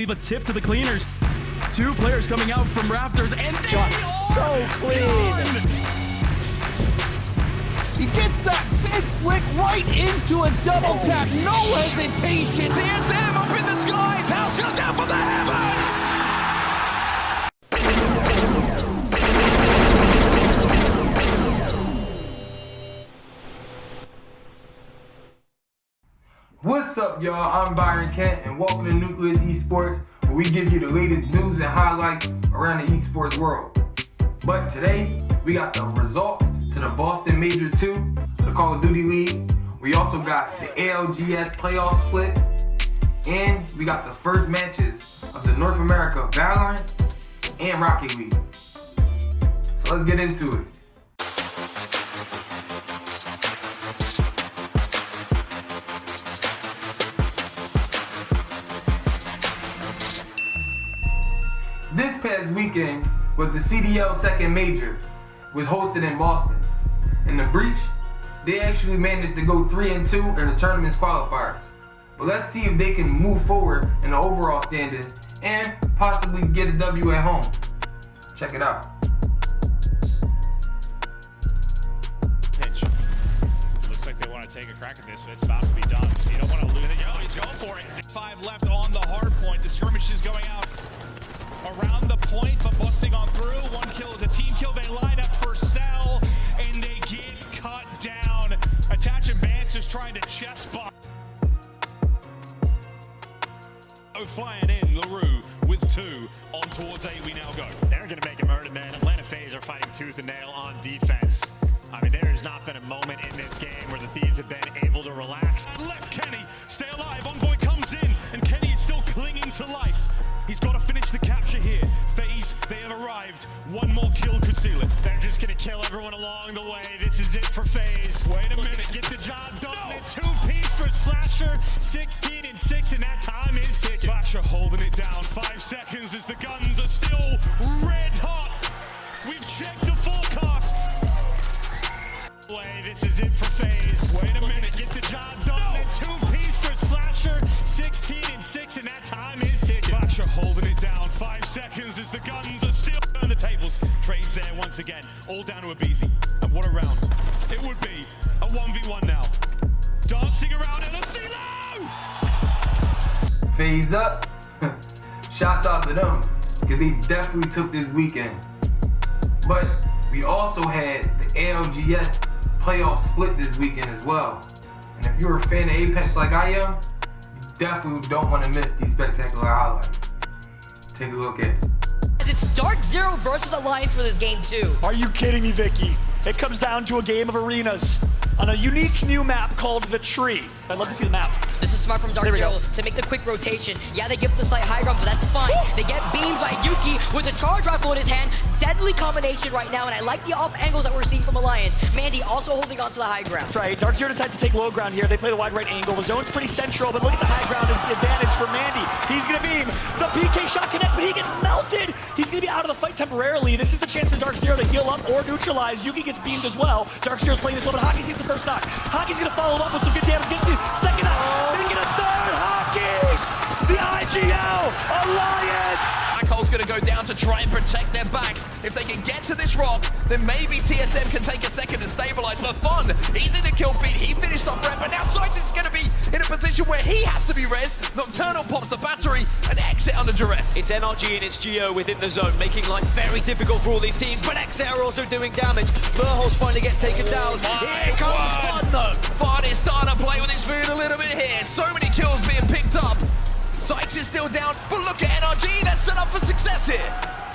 Leave a tip to the cleaners. Two players coming out from rafters and just so clean. He gets that big flick right into a double tap. No hesitation. TSM up in the skies. House goes down from the heavens. What's up, y'all? I'm Byron Kent, and welcome to Nucleus Esports, where we give you the latest news and highlights around the esports world. But today, we got the results to the Boston Major 2, the Call of Duty League. We also got the ALGS playoff split, and we got the first matches of the North America Valorant and Rocket League. So let's get into it. This past weekend was the CDL second major, was hosted in Boston. In the breach, they actually managed to go 3-2 in the tournament's qualifiers. But let's see if they can move forward in the overall standing and possibly get a W at home. Check it out. Pitch. Looks like they want to take a crack at this, but it's about to be done. You don't want to lose it. Oh, he's going for it. 5 left on the hard point. The skirmish is going out around the point, but busting on through. One kill is a team kill. They line up for Cell, and they get cut down. Attach and Vance just trying to chest box. Flying in, LaRue with 2 on towards A. We now go. They're going to make a murder, man. Atlanta FaZe are fighting tooth and nail on defense. I mean, there has not been a moment in this game where the Thieves have been able to relax. Left Kenny, stay alive. Envoy comes in, and Kenny is still clinging to life. He's got to finish the capture here. FaZe, they have arrived. One more kill could seal it. They're just going to kill everyone along the way. This is it for FaZe. Wait a minute. Get the job done. No. 2-piece for Slasher. 16 and 6, and that time is ticking. Slasher holding it down. 5 seconds as the guns are still red hot. We've checked the forecast. This is it for FaZe. Wait a minute. Get the job done. No. 2-piece for Slasher. 16 and 6, and that time is ticking. Slasher holding it down. 5 seconds as the guns are still on the tables. Trades there once again. All down to a BZ. And what a round. It would be a 1v1 now. Dancing around LSC low! FaZe up. Shouts out to them, because they definitely took this weekend. But we also had the ALGS playoff split this weekend as well. And if you're a fan of Apex like I am, you definitely don't want to miss these spectacular highlights. Take a look at it. It's Dark Zero versus Alliance for this game too. Are you kidding me, Vicky? It comes down to a game of arenas on a unique new map called The Tree. I'd love to see the map. This is smart from Dark Zero to make the quick rotation. Yeah, they give the slight high ground, but that's fine. They get beamed by Yuki with a charge rifle in his hand. Deadly combination right now, and I like the off angles that we're seeing from Alliance. Mandy also holding on to the high ground. That's right. Dark Zero decides to take low ground here. They play the wide right angle. The zone's pretty central, but look at the high ground as the advantage for Mandy. He's going to beam. The PK shot connects, but he gets melted. He's going to be out of the fight temporarily. This is the chance for Dark Zero to heal up or neutralize. Yuki gets beamed as well. Dark Zero's playing this well, but Hockey sees the first knock. Hockey's going to follow up with some good damage. Gets the second knock. They get a third. Hockey's the IGL Alliance. Cole's going to go down to try and protect their backs. If they can get to this rock, then maybe TSM can take a second to stabilize. For fun, he's in the kill feed. He finished off red, but now Sights is going to be in a position where he has to be res. Nocturnal pops the battery and exit under duress. It's NRG and it's Geo within the zone, making life very difficult for all these teams, but Exit are also doing damage. Burholz finally gets taken down. Here comes Fun though. Fun is starting to play with his food a little bit here. So many kills being picked up. Sykes is still down, but look at NRG, that's set up for success here.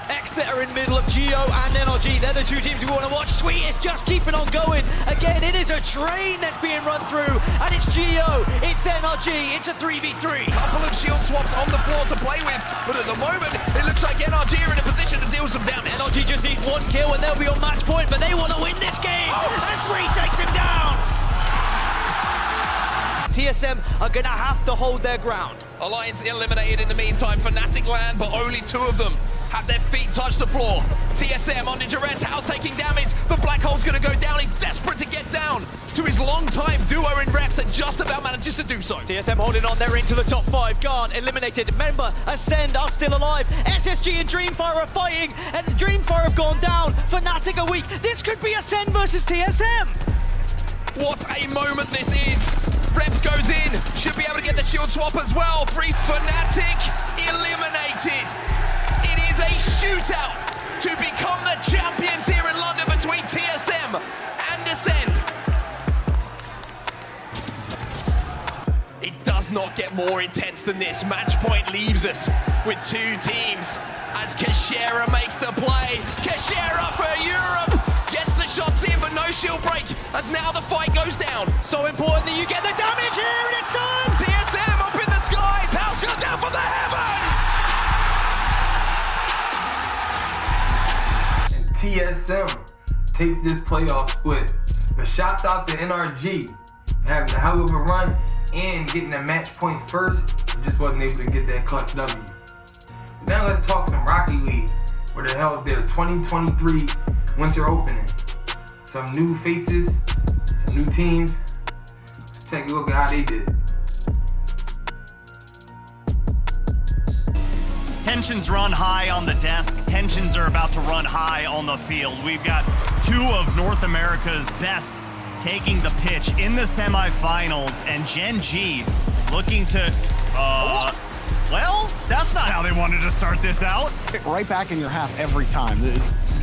Exit are in the middle of Geo and NRG. They're the two teams we want to watch. Sweet is just keeping on going. Again, it is a train that's being run through, and it's Geo, it's NRG, it's a 3v3. Couple of shield swaps on the floor to play with, but at the moment, it looks like NRG are in a position to deal some damage. NRG just needs 1 kill and they'll be on match point, but they want to win this game. And Sweet takes him down. TSM are going to have to hold their ground. Alliance eliminated in the meantime. Fnatic land, but only 2 of them have their feet touch the floor. TSM under duress, House taking damage. The black hole's gonna go down. He's desperate to get down to his long-time duo in reps and just about manages to do so. TSM holding on, they're into the top 5. Guard eliminated. Remember, Ascend are still alive. SSG and Dreamfire are fighting, and Dreamfire have gone down. Fnatic are weak. This could be Ascend versus TSM. What a moment this is. Reps goes in, should be able to get the shield swap as well. Free Fnatic eliminated. It is a shootout to become the champions here in London between TSM and Ascend. It does not get more intense than this. Match point leaves us with 2 teams as Kashera makes the play. Kashera for Europe gets the shots in, but no shield break as now the fight goes down. So important that you get the damage here, and it's done! TSM up in the skies, House goes down from the heavens! And TSM takes this playoff split. But shouts out to NRG for having a hell of a run and getting a match point first, but just wasn't able to get that clutch W. But now let's talk some Rocket League, where they held their 2023 winter opening. Some new faces, some new teams. Let's take a look at how they did. Tensions run high on the desk. Tensions are about to run high on the field. We've got 2 of North America's best taking the pitch in the semifinals, and Gen G looking to, well, that's not how they wanted to start this out. Right back in your half every time.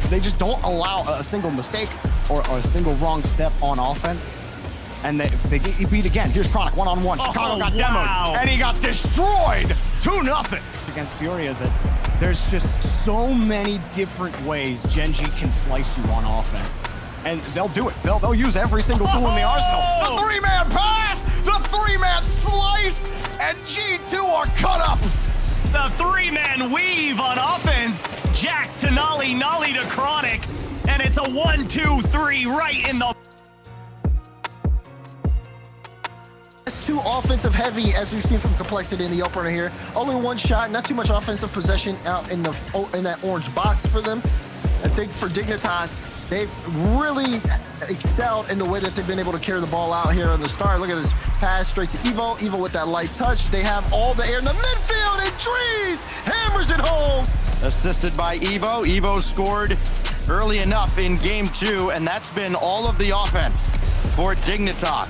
They just don't allow a single mistake or a single wrong step on offense. And they get you beat again. Here's Chronic, one-on-one. Chicago got demoed, and he got destroyed 2-0 against Furia. That there's just so many different ways Gen G can slice you on offense. And they'll do it. They'll use every single tool in the arsenal. The 3-man pass, the 3-man slice, and G2 are cut up. The 3-man weave on offense. Jack to Nolly, Nolly to Chronic, and it's a 1-2-3 right in the... It's too offensive heavy, as we've seen from Complexity in the opener here. Only 1 shot, not too much offensive possession out in that orange box for them. I think for Dignitas, they've really excelled in the way that they've been able to carry the ball out here on the start. Look at this pass straight to Evo. Evo with that light touch. They have all the air in the midfield, and Trees hammers it home. Assisted by Evo. Evo scored early enough in game 2, and that's been all of the offense for Dignitas.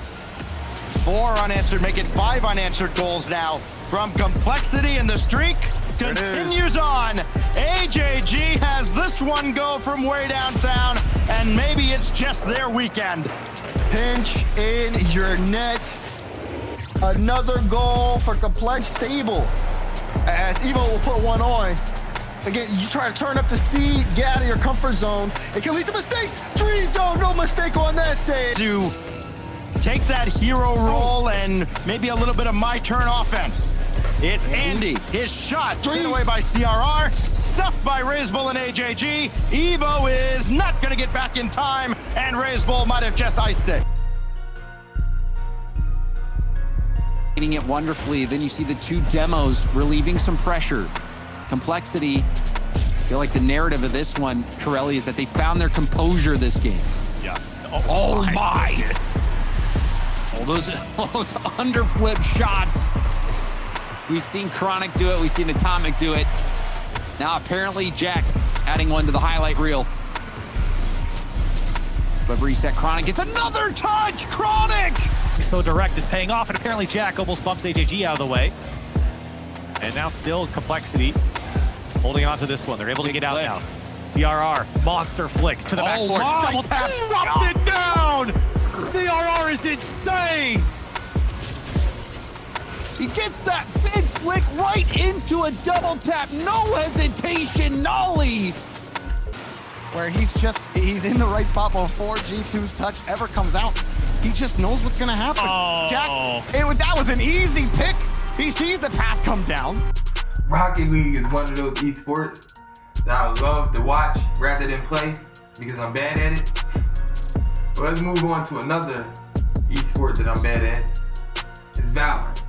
4 unanswered, make it 5 unanswered goals now from Complexity, and the streak continues on. AJG has this one go from way downtown, and maybe it's just their weekend. Pinch in your net. Another goal for Complex Stable, as Evo will put one on. Again, you try to turn up the speed, get out of your comfort zone. It can lead to mistakes. Dream zone, no mistake on that save. To take that hero role and maybe a little bit of my turn offense. It's Andy. His shot taken away by CRR, stuffed by Razebull and AJG. Evo is not going to get back in time, and Razebull might have just iced it. Hitting it wonderfully. Then you see the 2 demos relieving some pressure. Complexity, I feel like the narrative of this one, Corelli, is that they found their composure this game. Yeah. Oh my! All those underflip shots. We've seen Chronic do it. We've seen Atomic do it. Now apparently Jack adding one to the highlight reel. But reset, Chronic gets another touch. Chronic! So direct is paying off, and apparently Jack almost bumps AJG out of the way. And now still Complexity holding on to this one. They're able to get out now. CRR, monster flick to the backboard. Double tap, dropped it down! CRR is insane! He gets that big flick right into a double tap. No hesitation, no lead. Where he's in the right spot before G2's touch ever comes out. He just knows what's gonna happen. Jack, that was an easy pick. He sees the pass come down. Rocket League is one of those esports that I love to watch rather than play because I'm bad at it. But let's move on to another esport that I'm bad at. It's Valorant.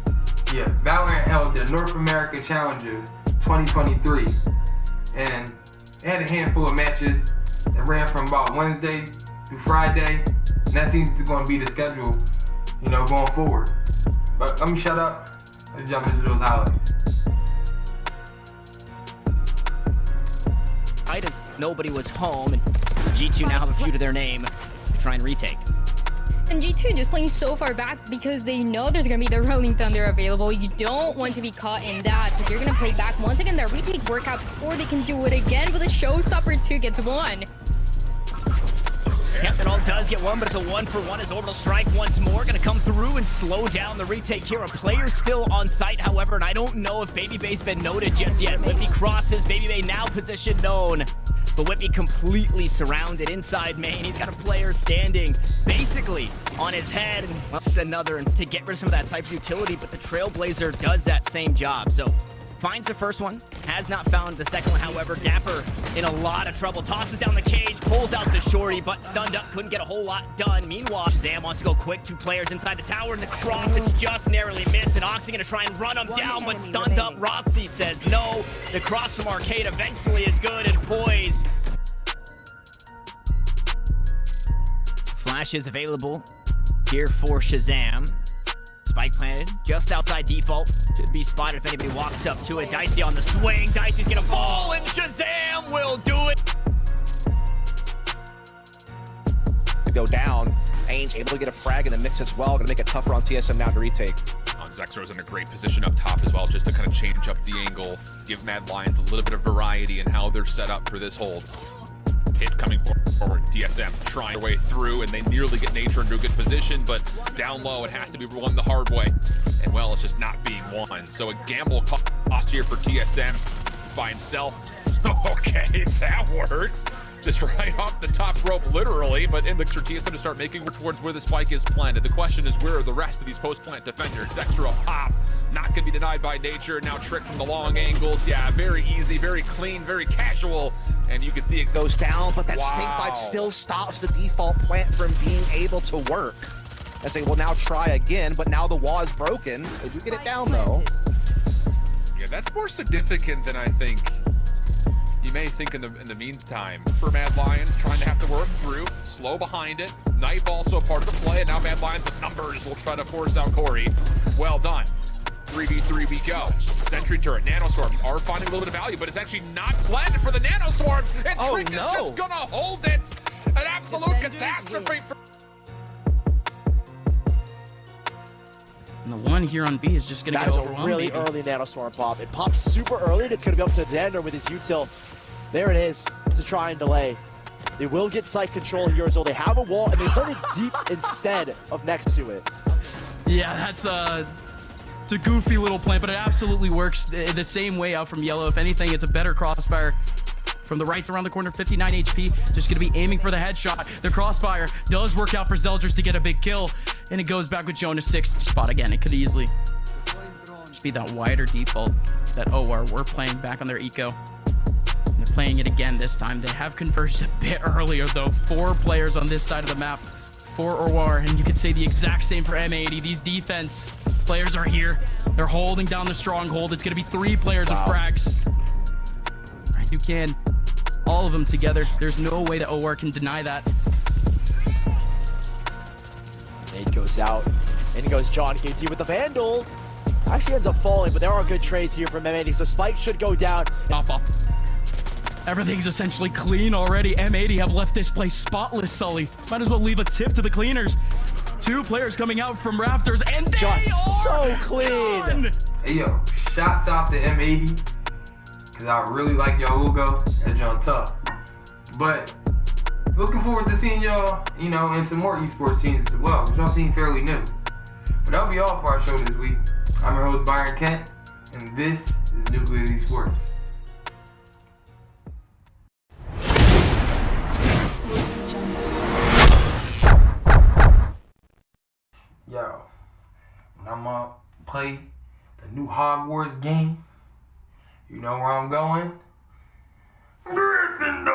Yeah, Valorant held their North America Challenger 2023. and they had a handful of matches that ran from about Wednesday through Friday, and that seems to going to be the schedule, you know, going forward. But let me shut up. Let's jump into those highlights. Right as nobody was home, and G2 now have a few to their name to try and retake. And G2 just playing so far back because they know there's going to be the Rolling Thunder available. You don't want to be caught in that, but you're going to play back. Once again, that retake workout before they can do it again, but the Showstopper 2 gets one. Yep, it all does get one, but it's a 1-for-1 as Orbital Strike once more going to come through and slow down the retake here. A player still on site, however, and I don't know if Baby Bay's been noted just yet. Whippy crosses, Baby Bay now position known. But Whippy completely surrounded inside main. He's got a player standing basically on his head. And that's another to get rid of some of that type's utility, but the Trailblazer does that same job. So finds the first one, has not found the second one. However, Dapper in a lot of trouble. Tosses down the cage, pulls out the shorty, but stunned up, couldn't get a whole lot done. Meanwhile, Shazam wants to go quick. 2 players inside the tower, and the cross, it's just narrowly missed. And Oxy gonna try and run him down, but stunned up. Rossi says no. The cross from Arcade eventually is good and poised. Flash is available here for Shazam. Spike planted just outside default. Should be spotted if anybody walks up to it. Dicey on the swing. Dicey's gonna fall, and Shazam will do it. Go down. Ainge able to get a frag in the mix as well. Gonna make it tougher on TSM now to retake. Zexro's in a great position up top as well, just to kind of change up the angle, give Mad Lions a little bit of variety in how they're set up for this hold. Hit coming forward, TSM trying their way through, and they nearly get Nature into a good position, but down low, it has to be won the hard way. And well, it's just not being won. So a gamble cost here for TSM by himself. Okay, that works. Just right off the top rope, literally, but in the for TSM to start making towards where the spike is planted. The question is, where are the rest of these post-plant defenders? Zexro pop, not gonna be denied by Nature. Now Trick from the long angles. Yeah, very easy, very clean, very casual. And you can see it goes down, but that snake bite still stops the default plant from being able to work. I say, well, now try again, but now the wall is broken. They do get it down, though. Yeah, that's more significant than I think you may think in the meantime. For Mad Lions, trying to have to work through, slow behind it. Knife also a part of the play, and now Mad Lions with numbers will try to force out Corey. Well done. 3v3 we go. Sentry turret, Nanoswarms are finding a little bit of value, but it's actually not planted for the Nanoswarms. And Trick is just gonna hold it. An absolute catastrophe for... And the one here on B is just gonna go overwhelmed. That is a really early Nanoswarm pop. It pops super early, and it's gonna be up to Xander with his util. There it is, to try and delay. They will get site control here as well. They have a wall, and they put it deep instead of next to it. Yeah, that's it's a goofy little plan, but it absolutely works the same way out from yellow. If anything, it's a better crossfire. From the rights around the corner, 59 HP, just gonna be aiming for the headshot. The crossfire does work out for Zelders to get a big kill, and it goes back with Jonas 6th spot again. It could easily just be that wider default that OR were playing back on their eco. And they're playing it again this time. They have converged a bit earlier though. 4 players on this side of the map for OR, and you could say the exact same for M80. These defense players are here. They're holding down the stronghold. It's gonna be 3 players of frags. Right, you can. All of them together. There's no way that OR can deny that. Nade goes out. In goes John KT with the Vandal. Actually ends up falling, but there are good trades here from M80, so Spike should go down. Everything's essentially clean already. M80 have left this place spotless, Sully. Might as well leave a tip to the cleaners. 2 players coming out from Raptors, and they just are so clean. done. Hey yo, shots out to M80, because I really like y'all logo. That's John tough. But looking forward to seeing y'all, you know, in some more esports scenes as well, which y'all seem fairly new. But that'll be all for our show this week. I'm your host, Byron Kent, and this is Nucleus Esports. Yo, when I'm up, play the new Hogwarts game, you know where I'm going? Gryffindor!